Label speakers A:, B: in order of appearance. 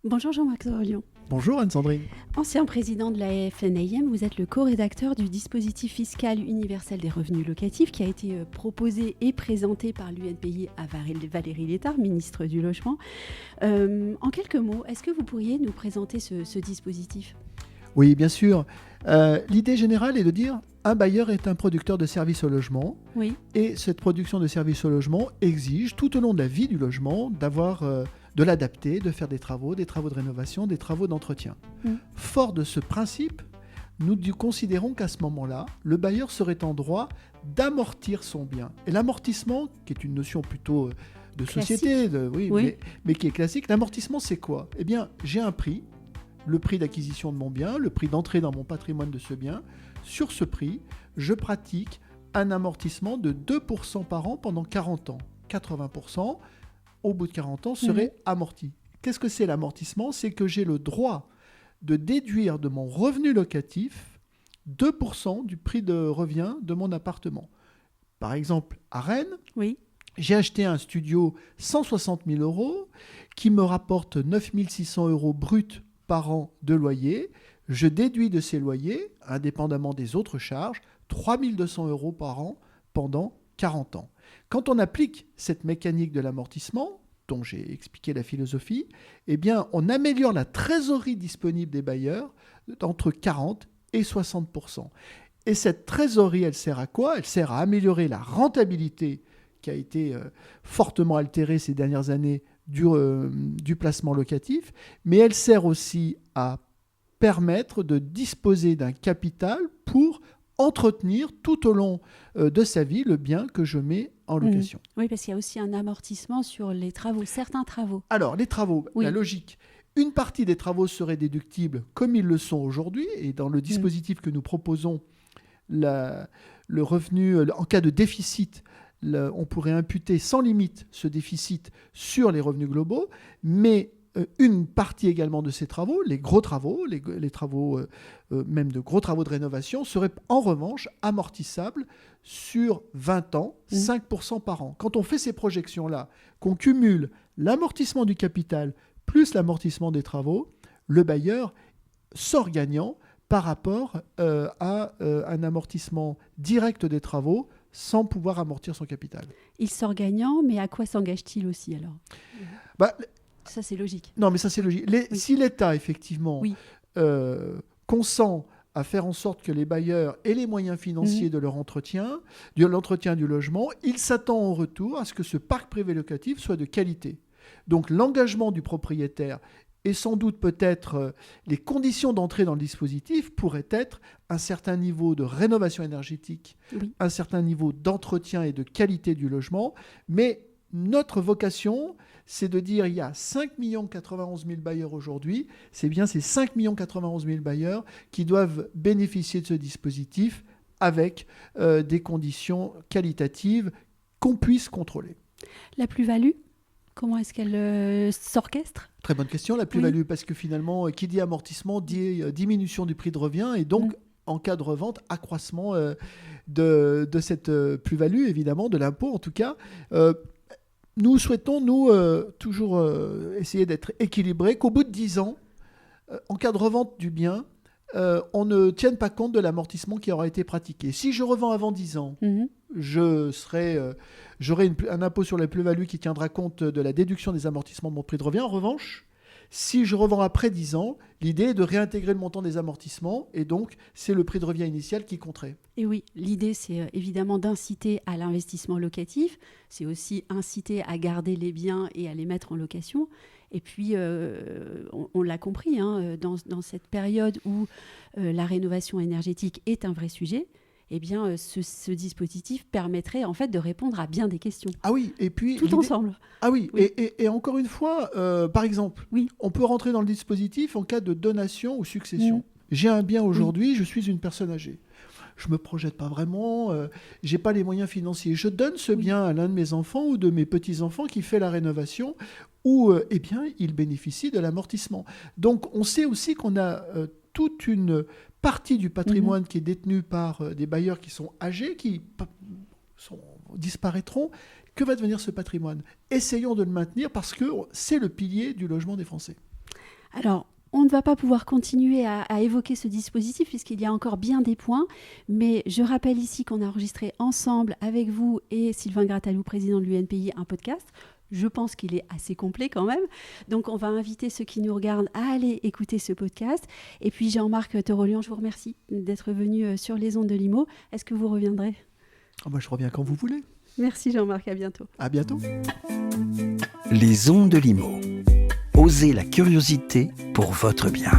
A: Bonjour Jean-Marc Zorlion.
B: Bonjour Anne-Sandrine.
A: Ancien président de la FNAIM, vous êtes le co-rédacteur du dispositif fiscal universel des revenus locatifs qui a été proposé et présenté par l'UNPI à Valérie Létard, ministre du Logement. En quelques mots, est-ce que vous pourriez nous présenter ce dispositif ?
B: Oui, bien sûr. L'idée générale est de dire un bailleur est un producteur de services au logement.
A: Oui.
B: Et cette production de services au logement exige tout au long de la vie du logement d'avoir de l'adapter, de faire des travaux de rénovation, des travaux d'entretien. Fort de ce principe, nous considérons qu'à ce moment-là, le bailleur serait en droit d'amortir son bien. Et l'amortissement, qui est une notion plutôt de société,
A: oui.
B: Mais qui est classique, l'amortissement c'est quoi ? Eh bien, j'ai un prix, le prix d'acquisition de mon bien, le prix d'entrée dans mon patrimoine de ce bien. Sur ce prix, je pratique un amortissement de 2% par an pendant 40 ans. 80%, au bout de 40 ans, serait amorti. Qu'est-ce que c'est l'amortissement ? C'est que j'ai le droit de déduire de mon revenu locatif 2% du prix de revient de mon appartement. Par exemple, à Rennes, j'ai acheté un studio 160 000 € qui me rapporte 9 600 € bruts par an de loyer. Je déduis de ces loyers, indépendamment des autres charges, 3 200 € par an pendant 40 ans. Quand on applique cette mécanique de l'amortissement, dont j'ai expliqué la philosophie, eh bien, on améliore la trésorerie disponible des bailleurs d'entre 40 et 60%. Et cette trésorerie, elle sert à quoi ? Elle sert à améliorer la rentabilité qui a été fortement altérée ces dernières années du placement locatif, mais elle sert aussi à permettre de disposer d'un capital pour entretenir tout au long de sa vie le bien que je mets en location.
A: Oui, parce qu'il y a aussi un amortissement sur les travaux, certains travaux.
B: Alors, les travaux, la logique. Une partie des travaux serait déductible comme ils le sont aujourd'hui, et dans le dispositif que nous proposons, le revenu, en cas de déficit, on pourrait imputer sans limite ce déficit sur les revenus globaux, mais une partie également de ces travaux, les gros travaux, les travaux, même de gros travaux de rénovation, seraient en revanche amortissables sur 20 ans, 5% par an. Quand on fait ces projections-là, qu'on cumule l'amortissement du capital plus l'amortissement des travaux, le bailleur sort gagnant par rapport à un amortissement direct des travaux sans pouvoir amortir son capital.
A: Il sort gagnant, mais à quoi s'engage-t-il aussi alors ? Ça, c'est logique.
B: Non, mais ça, c'est logique. Si l'État, effectivement, consent à faire en sorte que les bailleurs aient les moyens financiers de leur entretien, de l'entretien du logement, il s'attend en retour à ce que ce parc privé locatif soit de qualité. Donc, l'engagement du propriétaire et sans doute peut-être les conditions d'entrée dans le dispositif pourraient être un certain niveau de rénovation énergétique, un certain niveau d'entretien et de qualité du logement, mais notre vocation, c'est de dire il y a 5 91 000 bailleurs aujourd'hui, c'est bien ces 5 91 000 bailleurs qui doivent bénéficier de ce dispositif avec des conditions qualitatives qu'on puisse contrôler.
A: La plus-value, comment est-ce qu'elle s'orchestre ?
B: Très bonne question, la plus-value, parce que finalement, qui dit amortissement dit diminution du prix de revient et donc, en cas de revente, accroissement de cette plus-value, évidemment, de l'impôt en tout cas. Nous souhaitons, toujours essayer d'être équilibrés, qu'au bout de 10 ans, en cas de revente du bien, on ne tienne pas compte de l'amortissement qui aura été pratiqué. Si je revends avant 10 ans, j'aurai un impôt sur la plus-value qui tiendra compte de la déduction des amortissements de mon prix de revient. En revanche, si je revends après 10 ans, l'idée est de réintégrer le montant des amortissements et donc c'est le prix de revient initial qui compterait.
A: Et oui, l'idée c'est évidemment d'inciter à l'investissement locatif, c'est aussi inciter à garder les biens et à les mettre en location. Et puis, on l'a compris, dans cette période où la rénovation énergétique est un vrai sujet, eh bien, ce dispositif permettrait en fait de répondre à bien des questions.
B: Ah oui, et puis
A: tout ensemble.
B: Ah oui, oui. Et encore une fois, par exemple, on peut rentrer dans le dispositif en cas de donation ou succession. J'ai un bien aujourd'hui, je suis une personne âgée. Je me projette pas vraiment, j'ai pas les moyens financiers. Je donne ce bien à l'un de mes enfants ou de mes petits-enfants qui fait la rénovation, où eh bien, il bénéficie de l'amortissement. Donc, on sait aussi qu'on a toute une partie du patrimoine qui est détenue par des bailleurs qui sont âgés, qui disparaîtront. Que va devenir ce patrimoine ? Essayons de le maintenir parce que c'est le pilier du logement des Français.
A: Alors, on ne va pas pouvoir continuer à évoquer ce dispositif puisqu'il y a encore bien des points, mais je rappelle ici qu'on a enregistré ensemble avec vous et Sylvain Grattalou, président de l'UNPI, un podcast. Je pense qu'il est assez complet quand même. Donc, on va inviter ceux qui nous regardent à aller écouter ce podcast. Et puis, Jean-Marc Torolian, je vous remercie d'être venu sur les ondes de l'IMO. Est-ce que vous reviendrez ?
B: Je reviens quand vous voulez.
A: Merci Jean-Marc, à bientôt.
B: À bientôt.
C: Les ondes de l'IMO. Osez la curiosité pour votre bien.